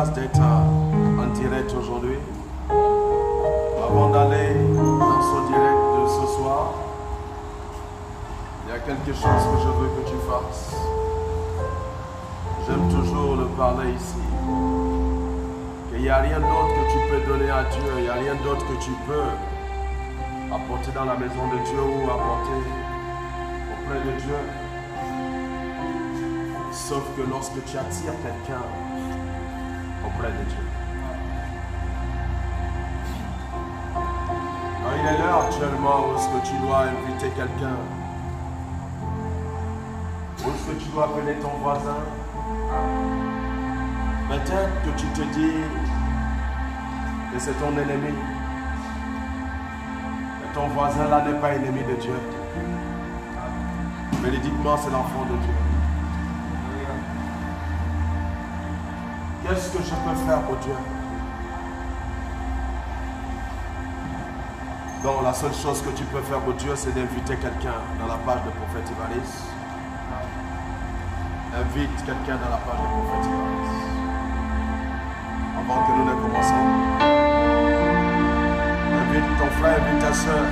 grâce d'être en direct aujourd'hui. Avant d'aller dans ce direct de ce soir, il y a quelque chose que je veux que tu fasses. J'aime toujours le parler ici. Qu'il n'y a rien d'autre que tu peux donner à Dieu, il n'y a rien d'autre que tu peux apporter dans la maison de Dieu ou apporter auprès de Dieu. Sauf que lorsque tu attires quelqu'un auprès de Dieu. Quand il est l'heure actuellement où est-ce que tu dois inviter quelqu'un, où est-ce que tu dois appeler ton voisin, peut-être que tu te dis que c'est ton ennemi. Mais ton voisin là n'est pas ennemi de Dieu. Véridiquement, c'est l'enfant de Dieu. Qu'est-ce que je peux faire pour Dieu? Donc la seule chose que tu peux faire pour Dieu, c'est d'inviter quelqu'un dans la page de Prophète Ivalis. Invite quelqu'un dans la page de Prophète Ivalis. Avant que nous ne commençons. Invite ton frère, invite ta soeur,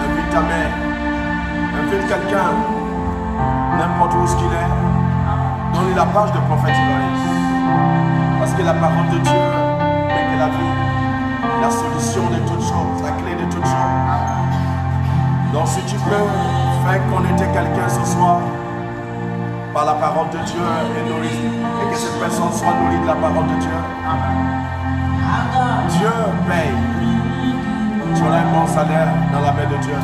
invite ta mère. Invite quelqu'un, n'importe où ce qu'il est. Donne-lui la page de Prophète Ivalis. Parce que la parole de Dieu n'est que la vie, la solution de toutes choses, la clé de toutes choses. Donc si tu peux faire connaître quelqu'un ce soir par la parole de Dieu et que cette personne soit nourrie de la parole de Dieu, Dieu paye. Tu auras un bon salaire dans la main de Dieu.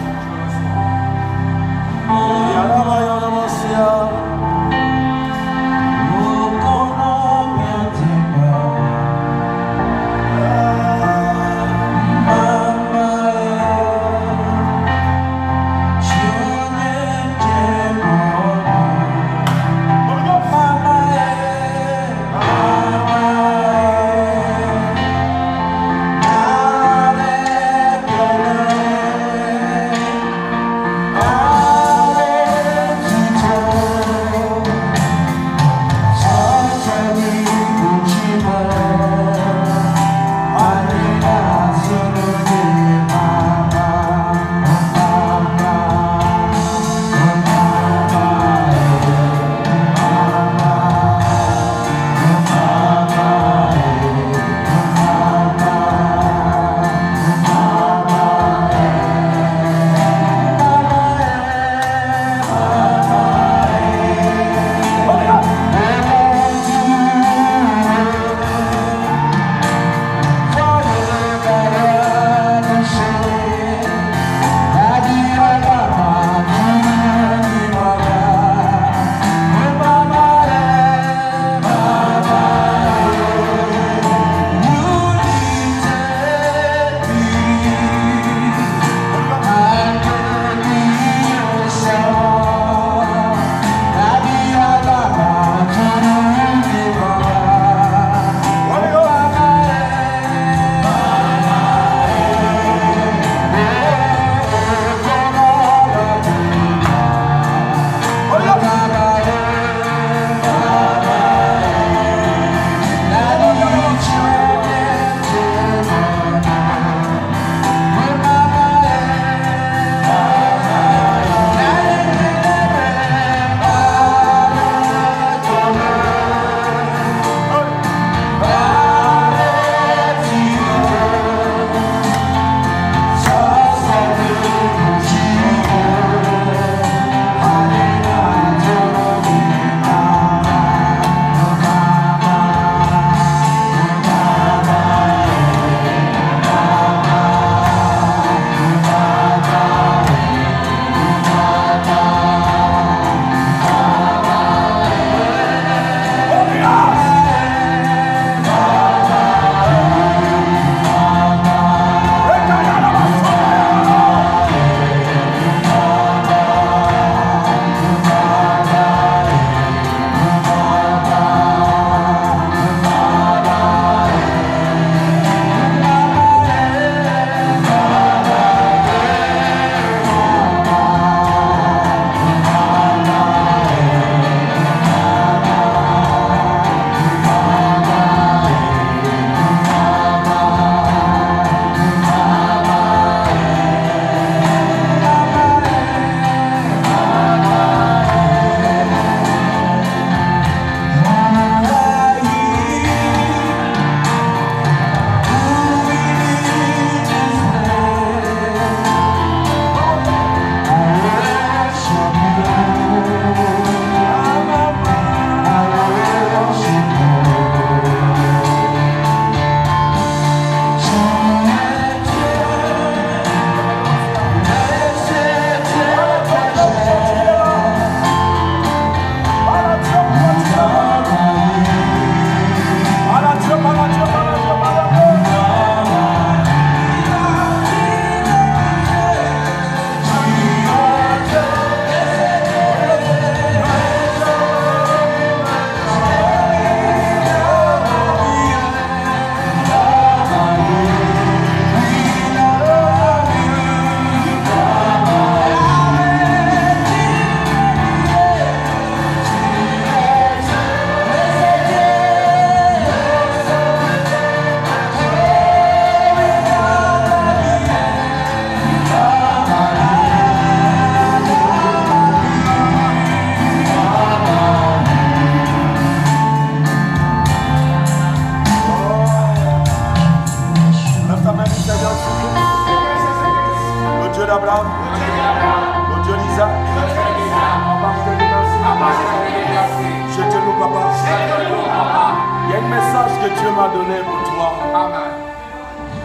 Dieu m'a donné pour toi. Amen.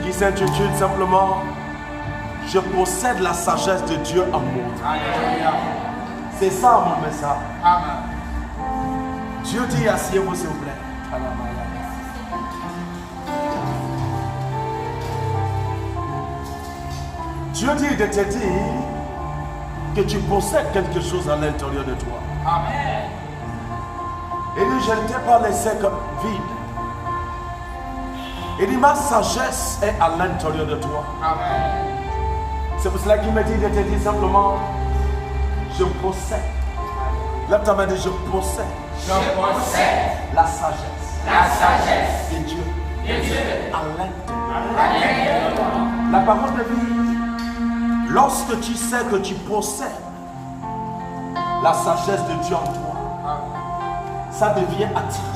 Qui s'intitule simplement Je possède la sagesse de Dieu en moi. Alléluia. C'est ça mon message. Amen. Dieu dit asseyez-vous s'il vous plaît. Dieu dit de te dire que tu possèdes quelque chose à l'intérieur de toi. Amen. Il dit, je ne t'ai pas laissé comme vide. Il dit, ma sagesse est à l'intérieur de toi. Amen. C'est pour cela qu'il me dit de te dire simplement, je possède. Lève ta main et dis, je possède. Je possède la sagesse. la sagesse de Dieu. de Dieu À l'intérieur. à l'intérieur de moi. La parole de vie, lorsque tu sais que tu possèdes la sagesse de Dieu en toi, Amen. ça devient attirant.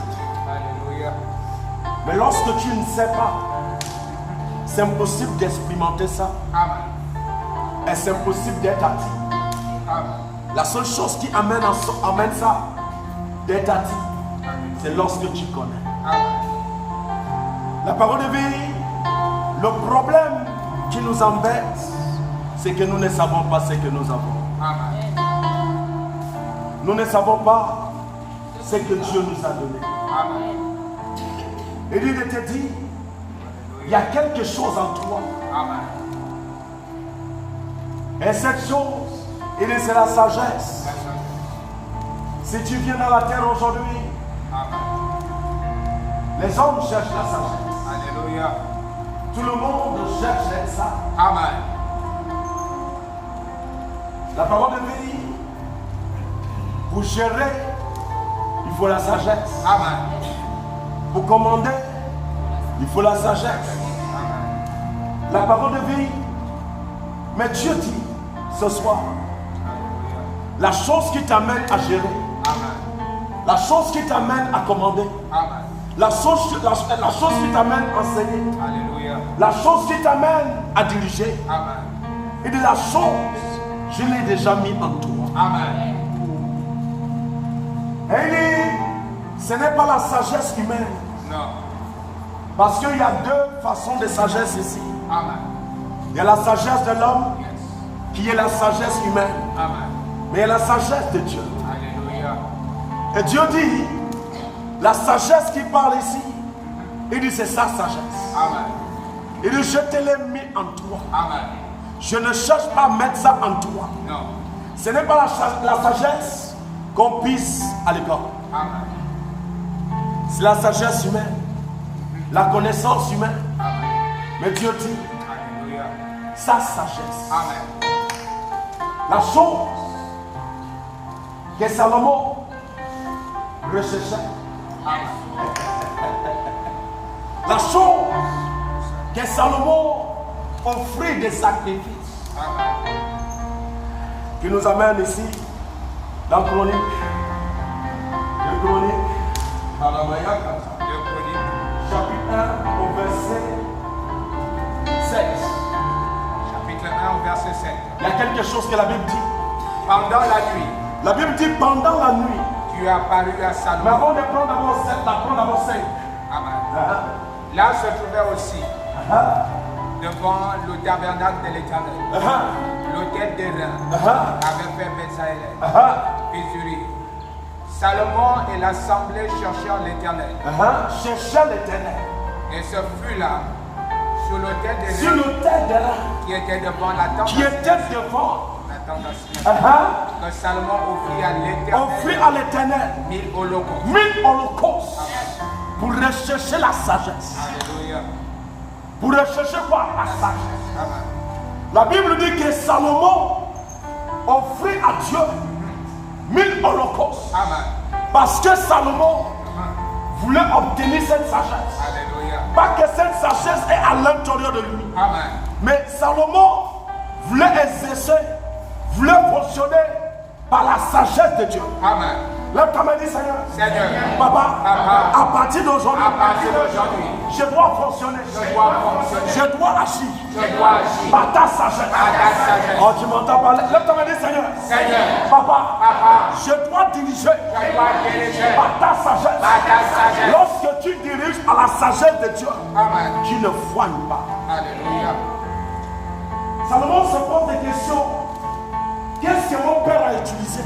Alléluia. Mais lorsque tu ne sais pas, c'est impossible d'expérimenter ça. Amen. Et c'est impossible d'être attiré. Amen. La seule chose qui amène ça d'être attiré, c'est lorsque tu connais. Amen. La parole de vie, le problème qui nous embête, c'est que nous ne savons pas ce que nous avons. Amen. Nous ne savons pas ce que Dieu nous a donné. Amen. Et lui de te dire, il y a quelque chose en toi. Amen. Et cette chose, c'est la sagesse. Si tu viens dans la terre aujourd'hui, Amen. les hommes cherchent la sagesse. Alléluia. Tout le monde cherche ça. Amen. La parole de vie, pour gérer, il faut la sagesse. Amen. Pour commander, il faut la sagesse. Amen. La parole de vie, mais Dieu dit ce soir, Alléluia. la chose qui t'amène à gérer, Amen. la chose qui t'amène à commander, Amen. la chose qui t'amène à enseigner, Alléluia. la chose qui t'amène à diriger, Amen. et de la chose, je l'ai déjà mis en toi. Amen. Et il dit, ce n'est pas la sagesse humaine, Non. parce qu'il y a deux façons de sagesse ici. Amen. Il y a la sagesse de l'homme, Yes. qui est la sagesse humaine, Amen. mais il y a la sagesse de Dieu. Alléluia. Et Dieu dit, la sagesse qui parle ici, il dit c'est sa sagesse. Amen. Il dit je te l'ai mis en toi. Amen. Je ne cherche pas à mettre ça en toi. Non. Ce n'est pas la sagesse qu'on pisse à l'école. Amen. C'est la sagesse humaine, la connaissance humaine. Amen. Mais Dieu dit, Alléluia. sa sagesse. Amen. La chose que Salomon recherchait. Amen. La chose que Salomon offrit des sacrifices. Amen. Qui nous amène ici dans Chronique. De Chronique. Deux Chroniques. Chapitre 1 au verset 7. Chapitre 1 au verset 7. Il y a quelque chose que la Bible dit. Pendant la nuit, La Bible dit pendant la nuit. tu as paru à Mais Salomon. avant de prendre d'abord 7, prends d'abord 5. Amen. Là se trouvait aussi, devant le tabernacle de l'Éternel, l'autel d'airain avait fait Bézalel, fils d'Uri. Salomon et l'assemblée cherchèrent l'Éternel. Cherchait l'éternel. Et ce fut là, sur l'autel Sur d'airain l'autel de qui était devant la tente qui était devant. que Salomon offrit à l'Éternel Offrit à l'éternel 1000 holocaustes. 1000 holocaustes pour rechercher la sagesse. Alléluia. Pour rechercher quoi? La sagesse. Amen. La Bible dit que Salomon offrit à Dieu 1000 holocaustes. Amen. Parce que Salomon voulait obtenir cette sagesse. Alléluia. Pas que cette sagesse est à l'intérieur de lui. Amen. Mais Salomon voulait exercer, voulait fonctionner par la sagesse de Dieu. Amen. Lève ta main et dis Seigneur. Seigneur. Papa, Papa. à partir d'aujourd'hui, À partir d'aujourd'hui, je dois fonctionner. je dois fonctionner. Je dois agir. Je dois agir Par ta sagesse. par ta sagesse. Oh, tu m'entends parler. Lève ta main et dis Seigneur. Seigneur. Papa, Papa. je dois diriger Je dois diriger par ta sagesse. par ta sagesse. Lorsque tu diriges à la sagesse de Dieu Amen. qui ne voigne pas. Alléluia. Salomon se pose des questions. Qu'est-ce que mon père a utilisé?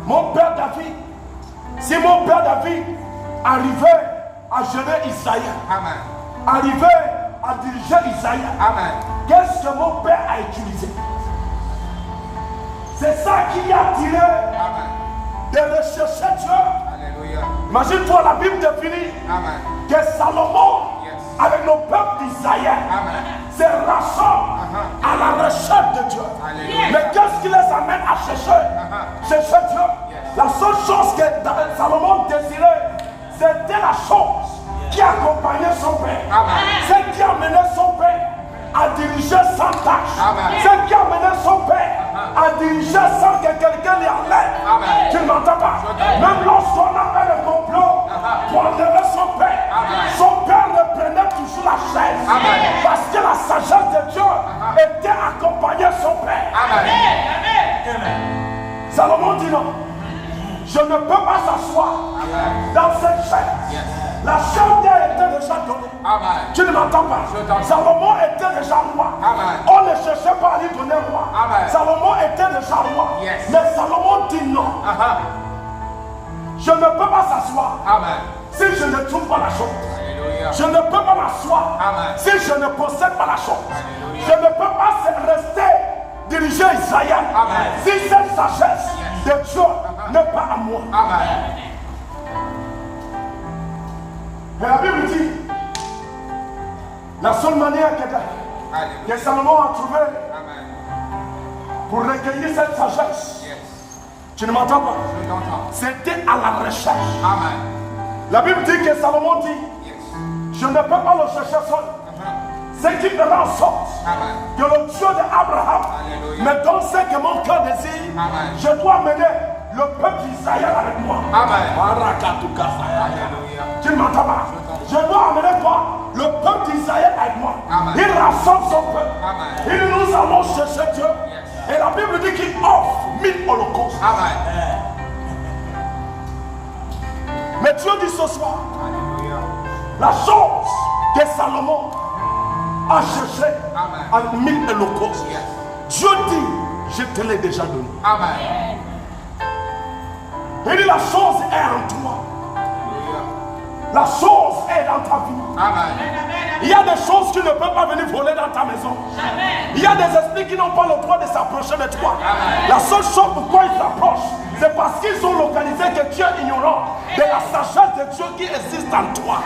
Mon père David, si mon père David arrivait à gérer Isaïe, Amen. arrivait à diriger Isaïe, Amen. qu'est-ce que mon père a utilisé? C'est ça qui a attiré Amen. de rechercher Dieu. Alléluia. Imagine-toi, la Bible définit Amen. que Salomon, Yes. avec le peuple d'Isaïe, Amen. se rassemble à la recherche de Dieu. Alléluia. Mais qu'est-ce qui les amène à chercher? Chercher Dieu. Yes. La seule chose que Salomon désirait, c'était la chose qui accompagnait son père. Amen. C'est qui amenait son père à diriger sans tâche. Amen. C'est qui amenait son père à diriger sans que quelqu'un l'y enlève. Amen. Tu ne m'entends pas? Même lorsqu'on a fait le complot pour enlever son père, son père reprenait toujours la chaise. Amen. Parce que la sagesse de Dieu était accompagnée de son père. Amen. Salomon dit non. Je ne peux pas s'asseoir dans cette chaise. Yes. La chaise a été déjà donnée. Amen. Tu ne m'entends pas? Je t'entends. Salomon était déjà roi. Amen. On ne cherchait pas à lui donner roi. Amen. Salomon était déjà roi. Yes. Mais Salomon dit non. Je ne peux pas s'asseoir Amen. si je ne trouve pas la chose. Alléluia. Je ne peux pas m'asseoir Amen. si je ne possède pas la chose. Alléluia. Je ne peux pas rester diriger Israël Amen. si cette sagesse de Dieu n'est pas à moi. Amen. Mais la Bible dit, la seule manière Alléluia. que Salomon a trouvé Amen. pour recueillir cette sagesse, Yes. tu ne m'entends pas, Je t'entends. c'était à la recherche. Amen. La Bible dit que Salomon dit, Yes. je ne peux pas le chercher seul. Ce qui fera en sorte Amen. que le Dieu d'Abraham Alléluia. me donne ce que mon cœur désire. Amen. Je dois mener le peuple d'Israël avec moi. Amen. Alléluia. Alléluia. Tu ne m'entends pas? Je dois amener toi, le peuple d'Israël avec moi. Amen. Il rassemble son peuple. Amen. Et nous allons chercher Dieu. Yes. Et la Bible dit qu'il offre 1000 holocaustes. Amen. Mais Dieu dit ce soir, Alléluia. la chose que Salomon a cherché Amen. en 1000 holocaustes. Yes. Dieu dit, je te l'ai déjà donné. Amen. Il dit, la chose est en toi. Alléluia. La chose est dans ta vie. Amen. Il y a des choses qui ne peuvent pas venir voler dans ta maison. Il y a des esprits qui n'ont pas le droit de s'approcher de toi. La seule chose pourquoi ils s'approchent, c'est parce qu'ils ont localisé que tu es ignorant de la sagesse de Dieu qui existe en toi.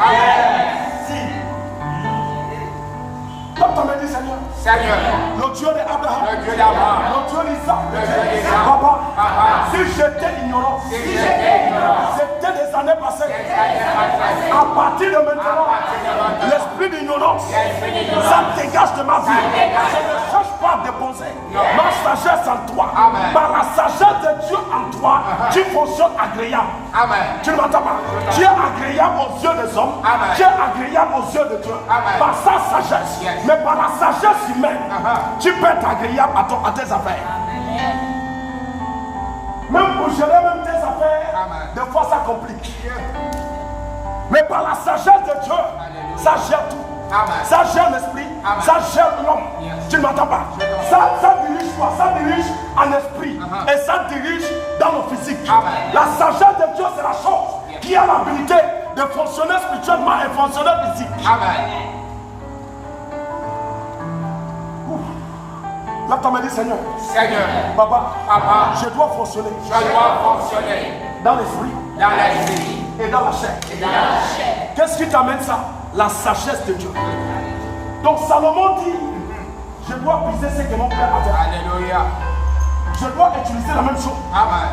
Comme tu me dis, Seigneur, Seigneur. le Dieu d'Abraham, Le Dieu d'Abraham. le Dieu d'Isaac, Le Dieu d'Isaac. Papa, Papa. si j'étais ignorant, Si j'étais ignorant. c'était des années passées. Amen. À partir de maintenant, l'esprit d'ignorance, ça dégage de ma vie. Je ne cherche pas à déposer ma sagesse en toi. Amen. Par la sagesse de Dieu en toi, tu fonctionnes agréable. Amen. Tu ne m'entends pas? Tu es agréable aux yeux des hommes. Amen. Tu es agréable aux yeux de Dieu. Amen. Par sa sagesse. Yes. Mais par la sagesse humaine, tu peux être agréable à tes affaires. Même pour gérer même tes affaires, Amen. des fois ça complique. Mais par la sagesse de Dieu, Alléluia. ça gère tout. Amen. Ça gère l'esprit, Amen. ça gère l'homme. Yes. Tu ne m'entends pas? Ça dirige quoi? Ça dirige en esprit et ça dirige dans le physique. Amen. La sagesse de Dieu, c'est la chose Yes. qui a l'habilité de fonctionner spirituellement et fonctionner physique. Amen. Là, tu m'as dit, Seigneur, Seigneur. Papa, Papa. je dois fonctionner Je dois fonctionner dans l'esprit dans l'esprit et dans la chair. et dans la chair. Qu'est-ce qui t'amène ça? La sagesse de Dieu. Donc Salomon dit, je dois puiser ce que mon père a fait. Alléluia. Je dois utiliser la même chose. Amen.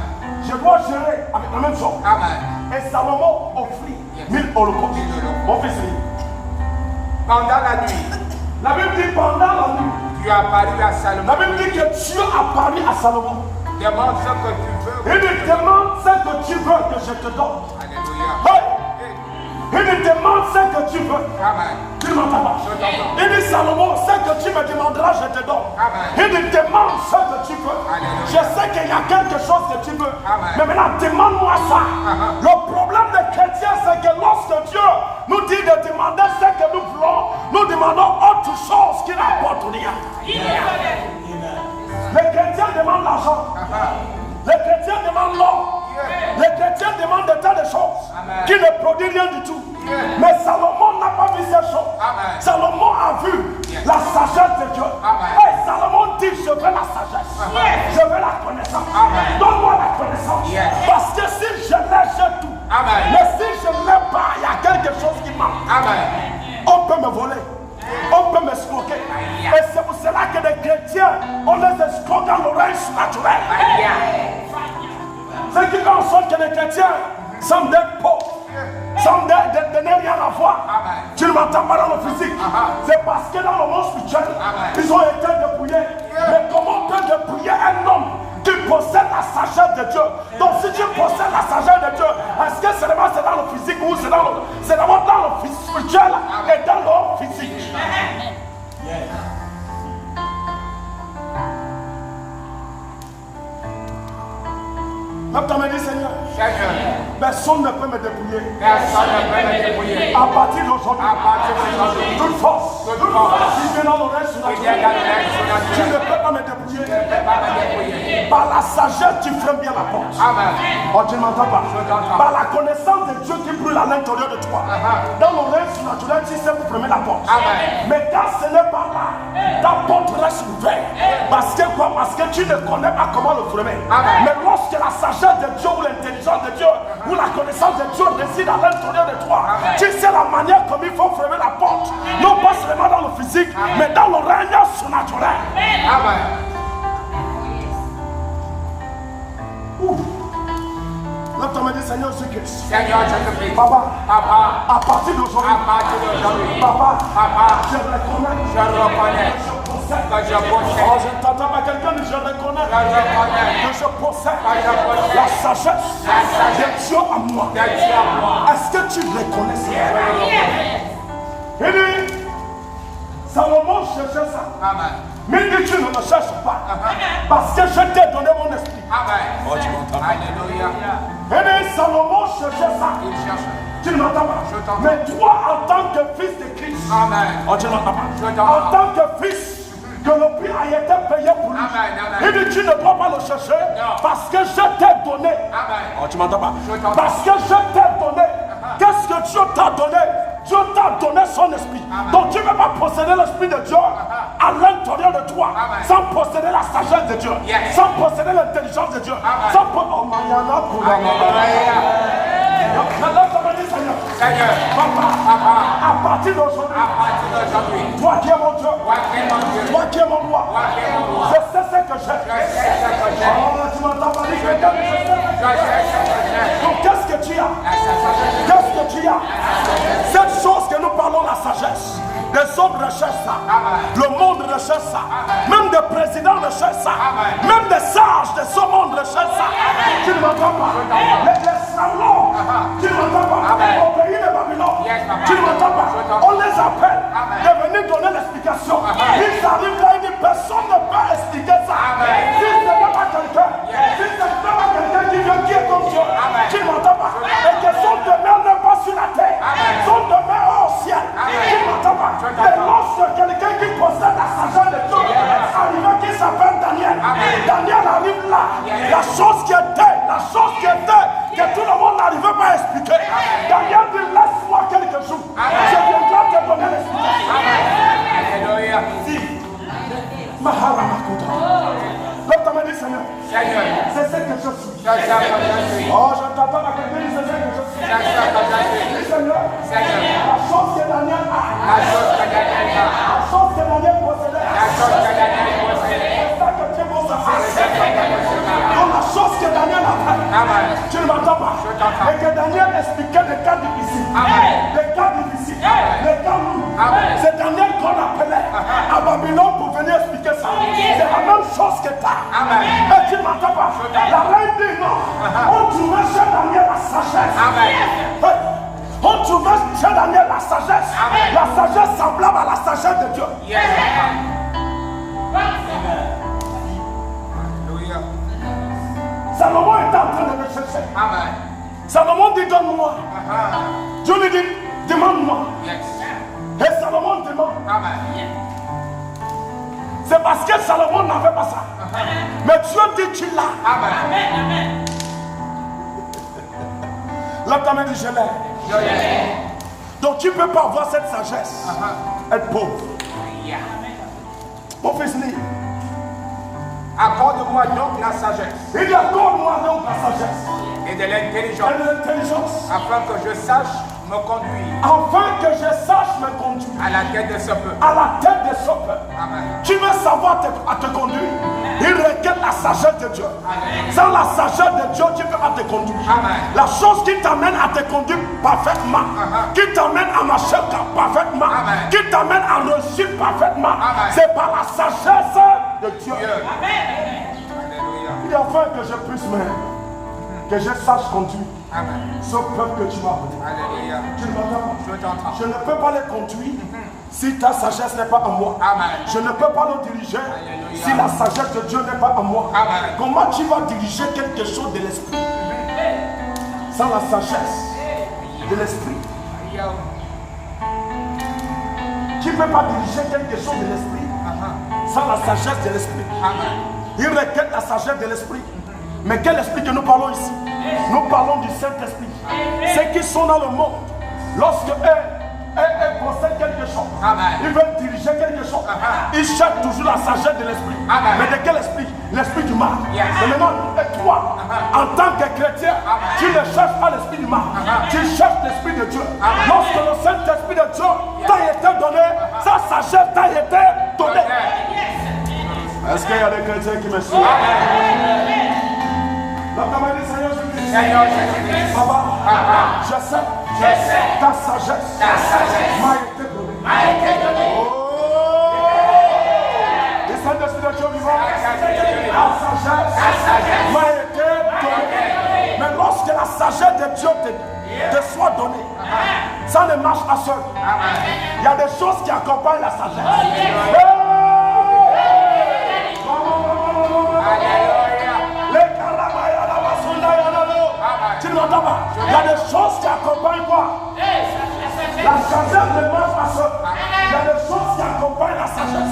Je dois gérer avec la même chose. Amen. Et Salomon offrit 1000 holocaustes. 1000 holocaustes. Mon fils lit. Pendant la nuit, La Bible dit pendant la nuit. tu as paru à Salomon. La Bible dit que Dieu a parlé à Salomon. Demande ce que tu veux. Il lui demande ce que tu veux que je te donne. Alléluia. Hey! Il lui demande ce que tu veux. Amen. Tu ne m'entends pas? Je t'entends. Il dit Salomon, ce que tu me demanderas, je te donne. Amen. Il lui demande ce que tu veux. Alléluia. Je sais qu'il y a quelque chose que tu veux. Amen. Mais maintenant, demande-moi ça. Le problème des chrétiens, c'est que lorsque Dieu dit de demander ce que nous voulons, nous demandons autre chose qui n'apporte rien. Les chrétiens demandent l'argent. Les chrétiens demandent l'or. Les chrétiens demandent de tas de choses qui ne produisent rien du tout. Mais Salomon n'a pas vu ces choses. Salomon a vu la sagesse de Dieu. Et Salomon dit, je veux la sagesse. Je veux la connaissance. Donne-moi la connaissance. Parce que si je l'ai, j'ai tout. Mais si je ne l'ai pas, il y a quelque chose qui manque. On peut me voler. On peut m'escroquer. Et c'est pour cela que les chrétiens, on les escroque dans l'oreille naturelle. Ce qui fait en sorte que les chrétiens semblent être pauvres, semblent de ne rien avoir. Tu ne m'entends pas dans le physique. C'est parce que dans le monde spirituel, ils ont été dépouillés. Mais comment on peut dépouiller un homme qui possède la sagesse de Dieu? Donc si tu possèdes la sagesse de Dieu, est-ce que seulement c'est dans le physique ou c'est d'abord dans le spirituel et dans le physique? Même ta main dit, Seigneur, personne ne peut me dépouiller. À partir d'aujourd'hui, toute force qui vient dans l'oreille surnaturelle, tu ne peux pas me dépouiller. Par la sagesse, tu fermes bien la porte. Oh, tu ne m'entends pas. Par la connaissance de Dieu qui brûle à l'intérieur de toi, dans l'oreille surnaturelle, tu sais pour fermer la porte. Mais quand ce n'est pas là, ta porte reste ouverte. Parce que quoi? Parce que tu ne connais pas comment le fermer. Mais lorsque la sagesse de Dieu ou l'intelligence de Dieu ou la connaissance de Dieu réside à l'intérieur de toi, tu sais la manière comme il faut fermer la porte, non pas seulement dans le physique, mais dans le règne surnaturel. Amen. Là, tu m'as dit, Seigneur Jésus-Christ. Seigneur Jésus-Christ. Papa, Papa, à partir d'aujourd'hui, Papa, je reconnais. Je reconnais. Que je possède. Oh, je t'entends pas quelqu'un dit, je reconnais. Que je possède la sagesse de Dieu à moi. Est-ce que tu reconnais ça? Il dit, Salomon cherchait ça. Amen. Mais il dit, tu ne me cherches pas. Parce que je t'ai donné mon esprit. Amen. Oh, tu m'entends. Alléluia. Il dit, Salomon cherchait ça. Il cherche. Tu ne m'entends pas. Je t'entends. Mais toi, en tant que fils de Christ, Amen. oh, tu ne m'entends pas. Je t'entends. En tant que fils, que le prix a été payé pour lui. Il dit, tu ne dois pas le chercher parce que je t'ai donné. Amen. Oh, tu m'entends pas. Je t'entends. Parce que je t'ai donné. Qu'est-ce que Dieu t'a donné? Dieu t'a donné son esprit. Donc tu ne peux pas posséder l'esprit de Dieu à l'intérieur de toi sans posséder la sagesse de Dieu, sans posséder l'intelligence de Dieu, sans posséder... Seigneur, Papa, à partir d'aujourd'hui, toi qui es mon Dieu, toi qui es mon roi, je sais ce que j'ai. Oh, tu m'entends pas dire que donc qu'est-ce que tu as? Qu'est-ce que tu as? Cette chose que nous parlons, la sagesse. Les autres recherchent ça. Le monde recherche ça. Même des présidents recherchent ça. Même des sages de ce monde recherchent ça. Tu ne m'entends pas? Les salons, tu ne m'entends pas? Au pays de Babylone, tu ne m'entends pas? On les appelle de venir donner l'explication. Ils arrivent là et disent, personne ne peut expliquer ça. Si ce n'est pas quelqu'un, si ce n'est pas quelqu'un qui vient, qui est comme Dieu, tu ne m'entends pas? Et que son demeure n'est pas sur la terre, son demeure au ciel. Tu ne m'entends pas? Et lorsque quelqu'un qui possède la sagesse de Dieu arrive, qui s'appelle Daniel, Daniel arrive là, la chose qui était, que tout le monde n'arrivait pas à expliquer. Daniel dit, laisse-moi quelques jours, je viendrai te donner l'explication. Alléluia. Maharamakuta. L'autre t'a dit, Seigneur, c'est ce que je suis. Oh, je t'entends à quelqu'un dire, c'est ce que je suis. Seigneur, la chose que Daniel a, la chose que Daniel possédait, c'est ça que tu veux savoir. Donc la chose que Daniel a fait, tu ne m'entends pas, et que Daniel expliquait des cas difficiles, des cas lourds. C'est Daniel qu'on appelait à Babylone pour venir expliquer ça. C'est la même chose que toi. Mais tu ne m'entends pas. La reine dit non. On trouvait chez Daniel la sagesse. On trouvait chez Daniel la sagesse. La sagesse semblable à la sagesse de Dieu. Salomon était en train de le chercher. Salomon dit, donne-moi. Dieu lui dit, Demande-moi. Yes. Et Salomon demande. Amen. C'est parce que Salomon n'avait pas ça. Mais Dieu dit tu l'as. Amen. Là, ta main dit je l'ai. Donc tu ne peux pas avoir cette sagesse. Être pauvre. Mon fils dit. Accorde-moi donc la sagesse. Il dit accorde-moi donc la sagesse. Et de l'intelligence. Et de l'intelligence. Afin que je sache me conduire. Afin que je sache me conduire. À la tête de ce peuple. À la tête de ce peuple. Amen. Tu veux savoir à te conduire. Il requiert la sagesse de Dieu. Amen. Sans la sagesse de Dieu, tu ne peux pas te conduire. Amen. La chose qui t'amène à te conduire parfaitement, qui t'amène à marcher parfaitement, qui t'amène à réussir parfaitement, c'est par la sagesse de Dieu. Amen. Il a fait que je puisse que je sache conduire. Amen. Ce peuple que tu m'as donné. Alléluia. Tu ne m'entends pas? Je ne peux pas les conduire si ta sagesse n'est pas en moi. Amen. Je ne peux pas le diriger. Alléluia. Si la sagesse de Dieu n'est pas en moi. Amen. Comment tu vas diriger quelque chose de l'esprit sans la sagesse de l'esprit? Tu ne peux pas diriger quelque chose de l'esprit sans la sagesse de l'esprit. Il requiert la sagesse de l'esprit. Mais quel esprit que nous parlons ici? Nous parlons du Saint-Esprit. Ceux qui sont dans le monde, lorsque eux possèdent quelque chose, ils veulent diriger quelque chose, ils cherchent toujours la sagesse de l'esprit. Mais de quel esprit? L'esprit du mal. Mais maintenant, et toi, en tant que chrétien, tu ne cherches pas l'esprit du mal, tu cherches l'esprit de Dieu. Lorsque le Saint-Esprit de Dieu t'a été donné, sa sagesse t'a été donnée. Est-ce qu'il y a des chrétiens qui me suivent? Seigneur Jésus-Christ, Papa, je sais, ta sagesse m'a été donnée. Oh, le Saint-Esprit de Dieu vivant, la sagesse m'a été donnée. Mais lorsque la sagesse de Dieu te soit donnée, ça ne marche pas seul. Il y a des choses qui accompagnent la sagesse. Tu ne m'entends pas? Il y a des choses qui accompagnent quoi? La sagesse ne marche pas seule. Il y a des choses qui accompagnent la sagesse.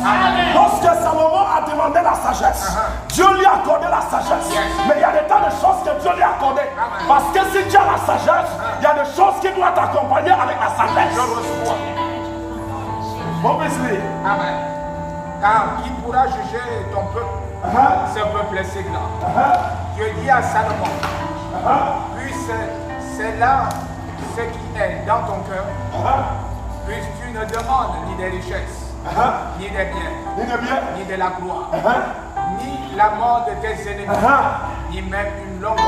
Lorsque Salomon a demandé la sagesse, Dieu lui a accordé la sagesse. Mais il y a des tas de choses que Dieu lui a accordé. Parce que si tu as la sagesse, il y a des choses qui doivent t'accompagner avec la sagesse. Bon, Amen. Car qui pourra juger ton peuple? Ce peuple est si grand. Dieu dit à Salomon, puis c'est là ce qui est dans ton cœur, puisque tu ne demandes ni des richesses, ni des biens, ni de la gloire, ni la mort de tes ennemis, ni même une longue vie,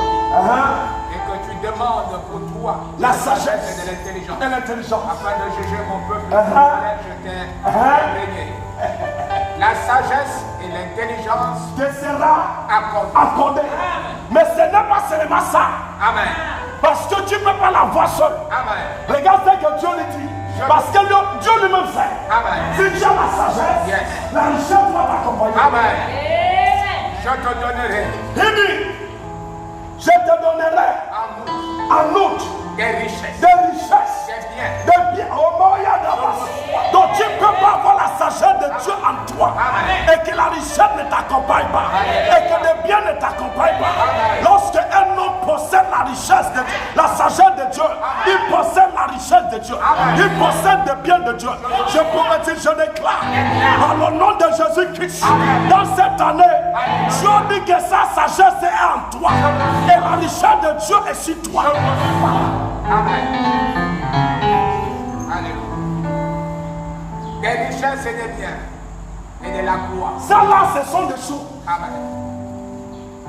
et que tu demandes pour toi la sagesse et de l'intelligence, afin de juger mon peuple pour lequel je t'ai régné. La sagesse et l'intelligence te sera accordée. Mais ce n'est pas seulement ça. Amen. Parce que tu ne peux pas l'avoir seul. Amen. Regarde ce que Dieu lui dit. Parce que Dieu lui-même sait. Amen. Si tu as la sagesse, la richesse va t'accompagner. Amen. Je te donnerai. Il dit, je te donnerai en outre des richesses. Des biens. Donc tu ne peux pas avoir la sagesse de Dieu en toi. Et que la richesse ne t'accompagne pas. Et que les biens ne t'accompagnent pas. Lorsque un homme possède la richesse de Dieu, la sagesse de Dieu, il possède la richesse de Dieu. Il possède des biens de Dieu. Je pourrais dire, je déclare dans le nom de Jésus-Christ, dans cette année, Dieu dit que sa sagesse est en toi. Et la richesse de Dieu est sur toi. Amen. Alléluia. Des richesses et des biens et de la gloire. Ça là, ce sont des choses. Amen.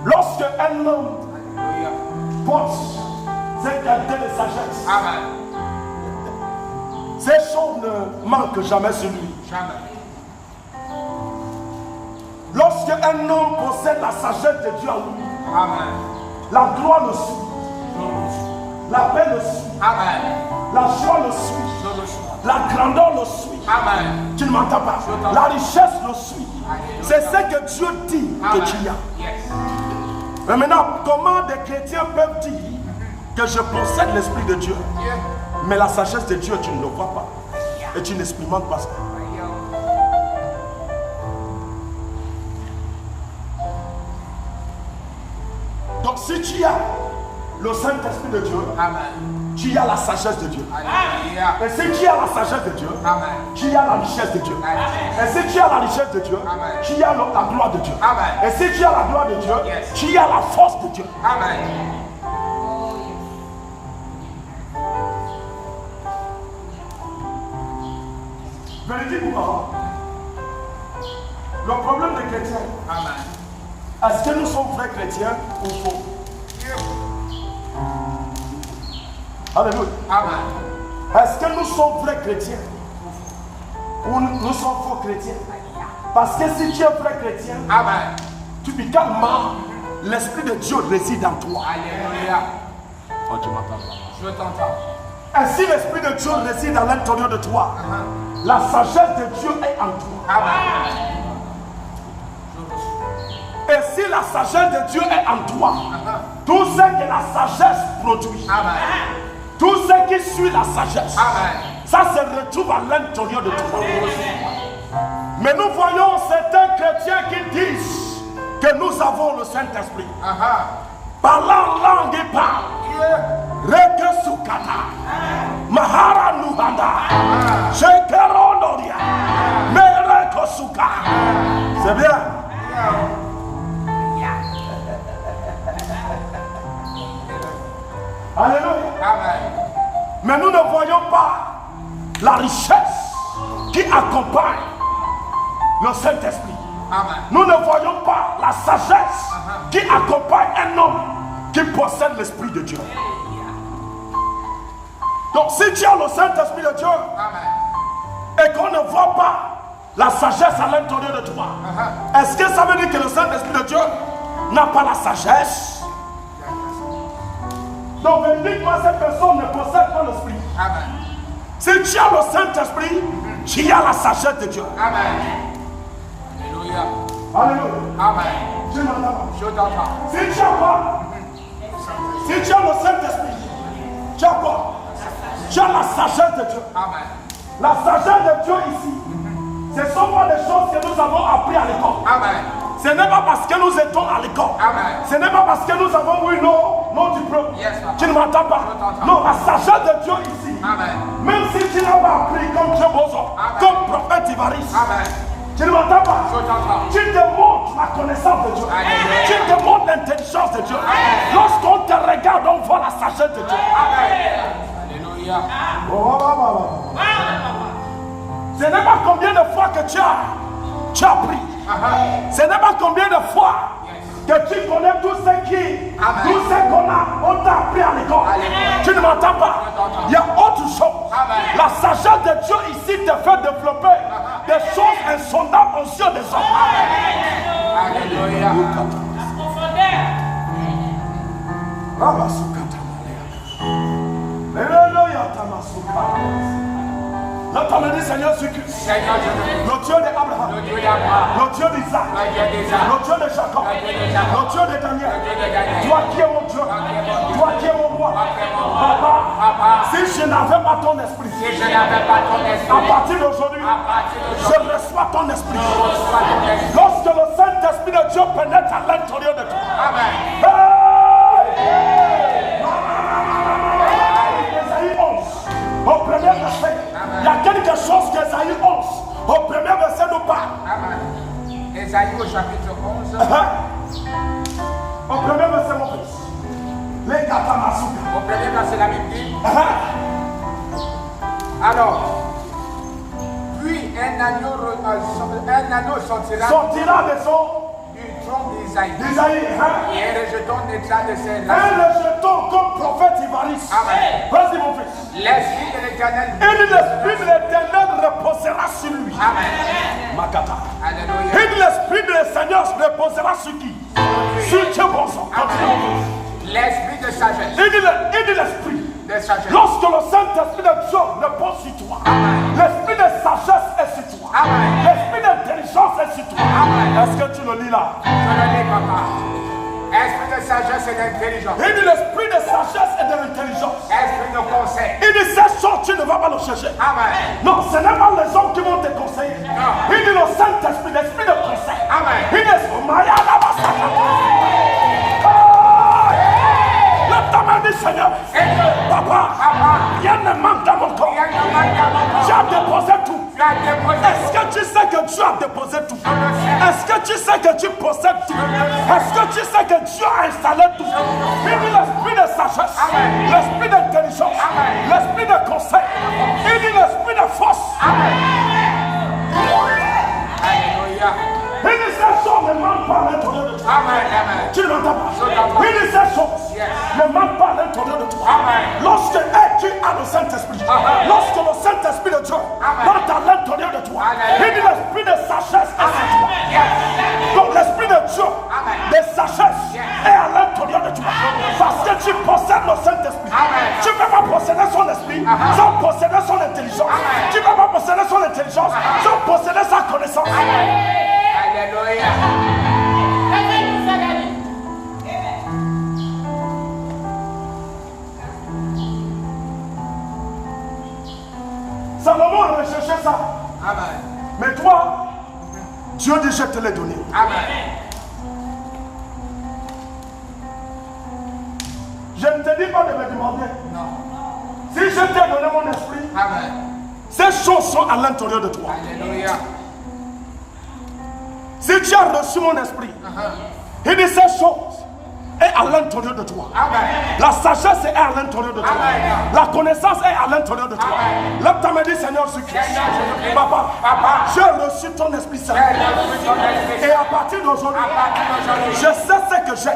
Lorsque un homme porte cette qualité de sagesse, Amen. ces choses ne manquent jamais sur lui. Jamais. Lorsque un homme possède la sagesse de Dieu en lui, Amen. La gloire le suit. La paix le suit. Amen. La joie le suit. La grandeur le suit. Amen. Tu ne m'entends pas? La richesse le suit. C'est ce que Dieu dit que tu as. Mais maintenant, comment des chrétiens peuvent dire que je possède l'Esprit de Dieu Mais la sagesse de Dieu, tu ne le vois pas. Et tu n'expérimentes pas ça. Donc si tu as le Saint-Esprit de Dieu, Amen. tu as la sagesse de Dieu. Alléluia. Et si tu as la sagesse de Dieu, Amen. tu as la richesse de Dieu. Amen. Et si tu as la richesse de Dieu, Amen. tu as la gloire de Dieu. Amen. Et si tu as la gloire de Dieu, Yes. tu as la force de Dieu. Amen. Vérité pour moi. Le problème des chrétiens, Amen. est-ce que nous sommes vrais chrétiens ou faux? Alléluia. Amen. Est-ce que nous sommes vrais chrétiens ou nous sommes faux chrétiens? Parce que si tu es vrai chrétien, Amen. tu become mort. L'Esprit de Dieu réside en toi. Alléluia. Oh, tu m'entends? Je t'entends. Ainsi, l'Esprit de Dieu réside à l'intérieur de toi. La sagesse de Dieu est en toi. Amen. Et si la sagesse de Dieu est en toi, tout ce que la sagesse produit, Amen. tout ce qui suit la sagesse, Amen. ça se retrouve à l'intérieur de toi. Mais nous voyons certains chrétiens qui disent que nous avons le Saint-Esprit. Parlant langue et parle. Reke sukata. Mahara nuhanda. Shekeronoria. Mereko suka. C'est bien. Alléluia. Amen. Mais nous ne voyons pas la richesse qui accompagne le Saint-Esprit. Amen. Nous ne voyons pas la sagesse qui accompagne un homme qui possède l'Esprit de Dieu. Donc si tu as le Saint-Esprit de Dieu Amen. et qu'on ne voit pas la sagesse à l'intérieur de toi, est-ce que ça veut dire que le Saint-Esprit de Dieu n'a pas la sagesse? Donc véridiquement, cette personne ne possède pas l'Esprit. Amen. Si tu as le Saint-Esprit, tu as la sagesse de Dieu. Amen. Alléluia. Alléluia. Amen. Tu m'entends pas? Je t'entends. Si tu as quoi? Si tu as le Saint-Esprit, tu as quoi? Tu as la sagesse de Dieu. Amen. La sagesse de Dieu ici, ce ne sont pas des choses que nous avons appris à l'école. Amen. Ce n'est pas parce que nous étions à l'école. Amen. Ce n'est pas parce que nous avons eu nos diplômes. Yes, papa. Tu ne m'entends pas? Je t'entends. Non, la sagesse de Dieu ici, Amen. même si tu n'as pas appris comme Dieu Bozo, Amen. comme prophète Ivaris, Amen. tu ne m'entends pas? Je t'entends. Tu démontres la connaissance de Dieu. Alléluia. Tu démontres l'intelligence de Dieu. Lorsqu'on te regarde, on voit la sagesse de Dieu. Amen. Alléluia. Ce n'est pas combien de fois que tu as pris. Ce n'est pas combien de fois que tu connais tout ce qu'on on t'a appris à l'école. Tu ne m'entends pas? Il y a autre chose. La sagesse de Dieu ici te fait développer des choses insondables aux yeux des hommes. Alléluia. Là, tu me dis, Seigneur Jésus-Christ, Seigneur, je te le Dieu d'Abraham, le Dieu d'Abraham, le Dieu d'Isaac, le Dieu d'Isaac, le Dieu de Jacob, le Dieu de Jacob, le Dieu de Daniel, le Dieu de Daniel, toi qui es mon Dieu, toi qui es mon roi, Papa, si je n'avais pas ton esprit, si je n'avais pas ton esprit, à partir d'aujourd'hui, à partir je d'aujourd'hui, reçois ton esprit. reçois ton esprit. Lorsque le Saint-Esprit de Dieu pénètre à l'intérieur de toi, Amen. Ésaïe 11, au premier verset, il y a quelque chose qu'Ésaïe 11, au premier verset nous parle. Amen. Ésaïe au chapitre 11. Au premier verset, mon fils. Les katamasuka. Au premier verset, la Bible dit. Alors, puis un agneau sortira de son du tronc d'Isaïe. Isaïe, Et un rejeton naîtra de ses un racines. rejeton comme prophète Ivaris. Amen. Vas-y, mon fils. L'esprit de l'Éternel. Et l'esprit de l'Éternel reposera sur lui. Amen. Makata. Alléluia. Et l'esprit du Seigneur reposera sur qui? Sur Dieu bon sang. L'esprit de sagesse. Et de l'esprit. De sagesse. Lorsque le Saint-Esprit de Dieu repose sur toi, Amen. l'esprit de sagesse est sur toi. Amen. L'esprit d'intelligence est sur toi. Amen. Est-ce que tu le lis là? Je le lis, papa. Esprit de sagesse et d'intelligence. Il dit l'esprit de sagesse et de l'intelligence. Esprit de conseil. Il dit ces choses, tu ne vas pas le chercher. Amen. Non, ce n'est pas les hommes qui vont te conseiller. Non. Il dit le Saint-Esprit, l'esprit de conseil. Amen. Il dit lève ta main, dit Seigneur. Papa, rien ne manque dans mon corps. Tu as déposé tout. Est-ce que tu sais que Dieu a déposé tout? Est-ce que tu sais que tu possèdes tout? Est-ce que tu sais que Dieu a installé tout? Il dit l'esprit de sagesse, l'esprit d'intelligence, l'esprit de conseil, il dit l'esprit de force. Alléluia. Il dit ces choses ne manquent pas à l'intérieur de toi. Amen. Tu ne l'entends pas? Il dit ces choses ne manquent pas à l'intérieur de toi. Lorsque tu as le Saint-Esprit, lorsque le Saint-Esprit de Dieu rentre à l'intérieur de toi, il dit l'esprit de sagesse est sur toi. Donc l'esprit de Dieu, de sagesse, est à l'intérieur de toi. Parce que tu possèdes le Saint-Esprit. Tu ne peux pas posséder son esprit sans posséder son intelligence. Tu ne peux pas posséder son intelligence sans posséder sa connaissance. Alléluia. Salomon a recherché ça. Amen. Mais toi, Dieu dit je te l'ai donné. Amen. Je ne te dis pas de me demander. Non. Si je t'ai donné mon esprit, Amen. ces choses sont à l'intérieur de toi. Alléluia. Si tu as reçu mon esprit, il dit ces choses est à l'intérieur de toi. Amen. La sagesse est à l'intérieur de toi. Amen. La connaissance est à l'intérieur de toi. Lève ta main, dis Seigneur Jésus-Christ. Papa, j'ai reçu ton esprit saint. Et à partir d'aujourd'hui, je sais ce que j'ai.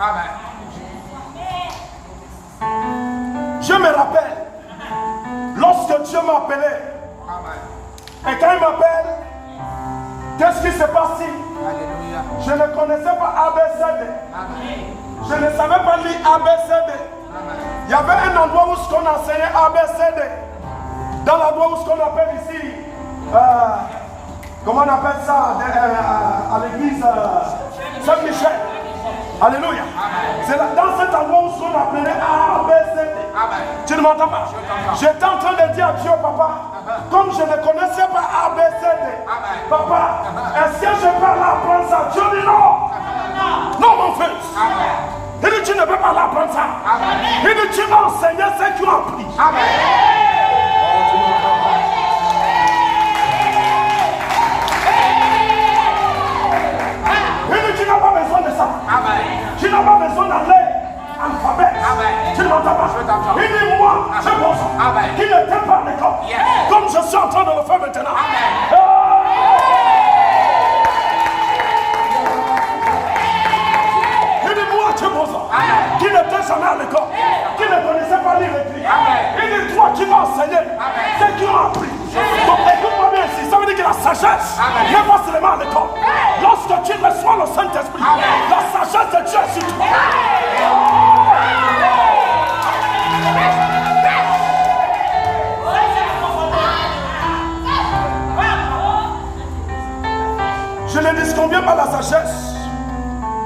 Amen. Je me rappelle, lorsque Dieu m'a appelé, Amen. et quand il m'appelle, qu'est-ce qui se passe ici? Alléluia. Je ne connaissais pas ABCD. Amen. Je ne savais pas lire ABCD. Amen. Il y avait un endroit où ce qu'on enseignait ABCD. Dans l'endroit où ce qu'on appelle ici, comment on appelle ça à l'église Saint-Michel. Alléluia. C'est dans cet endroit où ce qu'on appelait ABCD. Amen. Tu ne m'entends pas? J'étais en train de dire à Dieu, papa, comme je ne connaissais pas ABCD, papa, est-ce que je peux l'apprendre ça? Dieu dit non. Non, mon fils. Il dit, tu ne peux pas l'apprendre ça. Il dit, tu vas enseigner ce que tu as appris. Il dit, tu n'as pas besoin de ça. Tu n'as pas besoin d'aller alphabet. Tu ne m'entends pas? Il dit, moi, je pense qu'il n'était pas à l'école. Comme je suis en train de le faire maintenant. Il dit, moi, je pense qu'il n'était jamais à l'école. Qu'il ne connaissait pas lire et écrire. Il dit, toi, tu vas enseigner ce qu'ils ont appris. Donc, écoute-moi bien ici. Ça veut dire que la sagesse n'est pas seulement à l'école. Lorsque tu reçois le Saint-Esprit, la sagesse de Dieu est sur toi. Je ne disconviens pas la sagesse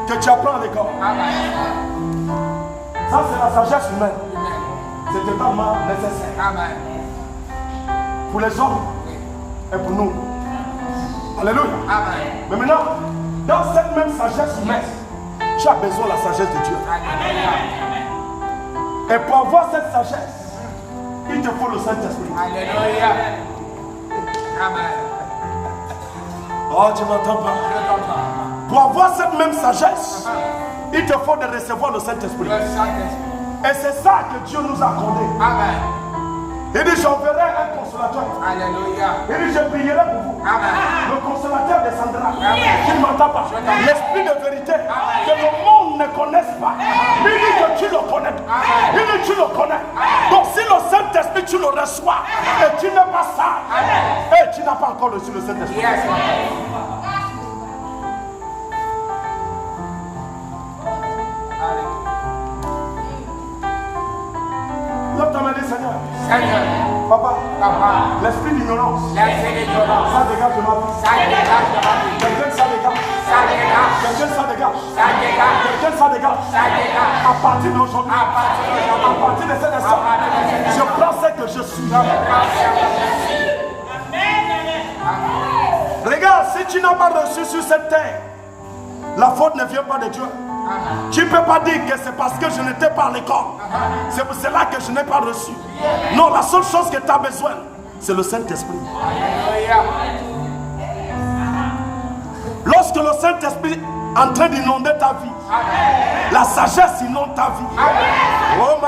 que tu apprends à l'école. Ça, c'est la sagesse humaine. C'est totalement nécessaire. Pour les hommes et pour nous. Alléluia. Mais maintenant, dans cette même sagesse humaine, tu as besoin de la sagesse de Dieu. Et pour avoir cette sagesse, il te faut le Saint-Esprit. Alléluia. Amen. Oh, tu m'entends pas? Pour avoir cette même sagesse, il te faut de recevoir le Saint-Esprit. Et c'est ça que Dieu nous a accordé. Amen. Il dit, j'enverrai un consolateur. Alléluia. Il dit, je prierai pour vous. Amen. Le consolateur descendra. Tu ne m'entends pas? L'esprit de vérité que le monde ne connaisse pas. Il dit que tu le connais. Il dit que tu le connais. Donc si le Saint-Esprit tu le reçois et tu n'es pas ça, et tu n'as pas encore reçu le Saint-Esprit. Yes. Lève ta main, dis Seigneur. Seigneur. Papa. Papa. L'esprit d'ignorance. L'esprit d'ignorance. Ça dégage de ma vie. Ça dégage de ma vie. Quelqu'un, ça dégage. Ça dégage Quelqu'un ça dégage. Quelqu'un ça dégage. À partir d'aujourd'hui, à partir de cet instant, je prends ce que je suis. Regarde, si tu n'as pas reçu sur cette terre, la faute ne vient pas de Dieu. Tu ne peux pas dire que c'est parce que je n'étais pas à l'école. C'est pour cela que je n'ai pas reçu. Non, la seule chose que tu as besoin, c'est le Saint-Esprit. Lorsque le Saint-Esprit est en train d'inonder ta vie, la sagesse inonde ta vie. Oh,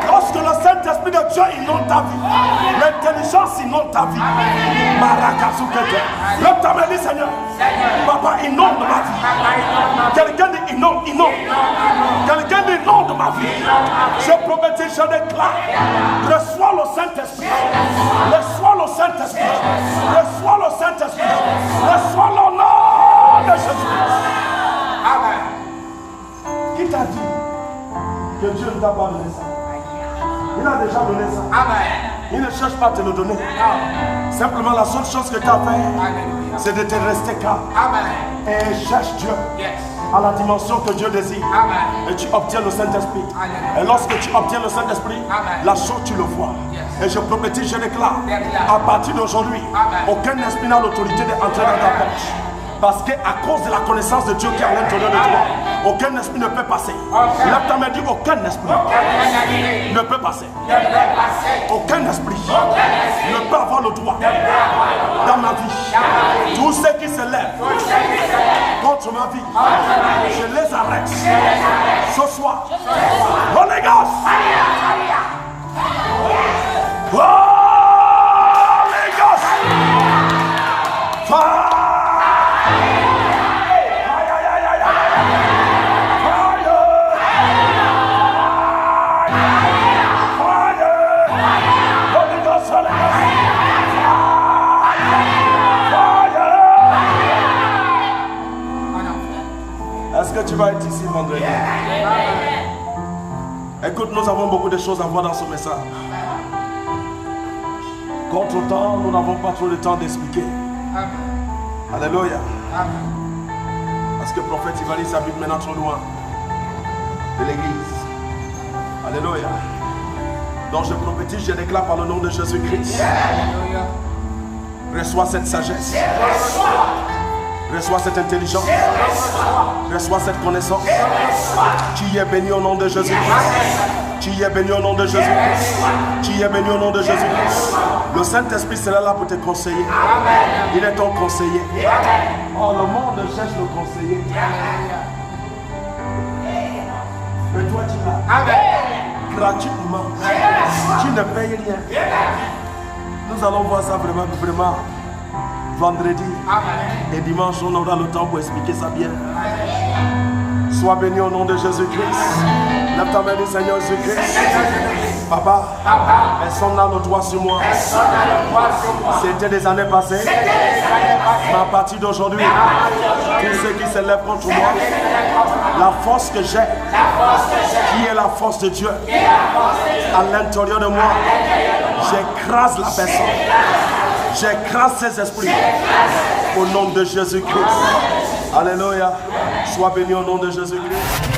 lorsque le Saint-Esprit de Dieu inonde ta vie, l'intelligence inonde ta vie. L'homme t'a dit, Seigneur, Papa, inonde ma vie. Quelqu'un dit inonde. Quelqu'un dit inonde ma vie. Je prophétise, je déclare. Reçois le Saint-Esprit. Reçois le Saint-Esprit. Reçois le Saint-Esprit. Reçois le nom de Jésus. Amen. Qui t'a dit que Dieu ne t'a pas donné ça? Il a déjà donné ça. Amen. Il ne cherche pas à te le donner. Simplement la seule chose que tu as à faire, c'est de te rester calme. Amen. Et cherche Dieu à la dimension que Dieu désire. Amen. Et tu obtiens le Saint-Esprit. Et lorsque tu obtiens le Saint-Esprit, la chose tu le vois. Et je prophétise, je déclare, à partir d'aujourd'hui, aucun esprit n'a l'autorité d'entrer dans ta poche. Parce qu'à cause de la connaissance de Dieu qui est à l'intérieur de toi, aucun esprit ne peut passer. L'homme t'a dit aucun esprit ne peut passer. Aucun esprit ne peut avoir le droit dans ma vie. Tous ceux qui se lèvent contre ma vie, je les arrête. Ce soir, Holy Ghost, Holy Ghost, fire. Est-ce que tu vas être ici vendredi? Écoute, nous avons beaucoup de choses à voir dans ce message. Contre-temps, nous n'avons pas trop le temps d'expliquer. Alléluia. Parce que le prophète Ivalis habite maintenant trop loin de l'église. Alléluia. Donc je prophétise, je déclare par le nom de Jésus-Christ. Reçois cette sagesse. Reçois cette intelligence. Reçois cette connaissance. Tu es béni au nom de Jésus-Christ. Tu es béni au nom de Jésus-Christ. Tu es béni au nom de Jésus-Christ. Le Saint-Esprit sera là pour te conseiller. Il est ton conseiller. Oh, le monde cherche le conseiller. Mais toi, tu l'as. Gratuitement. Tu ne payes rien. Nous allons voir ça vraiment. Vendredi et dimanche, on aura le temps pour expliquer ça bien. Sois béni au nom de Jésus-Christ. Lève ta main du Seigneur Jésus-Christ. Papa, personne n'a le droit sur moi. C'était des années passées. Mais à partir d'aujourd'hui, tous ceux qui se lèvent contre moi, la force que j'ai, qui est la force de Dieu, à l'intérieur de moi, j'écrase la personne. J'écrase ces esprits au nom de Jésus-Christ. Alléluia. Sois béni au nom de Jésus-Christ.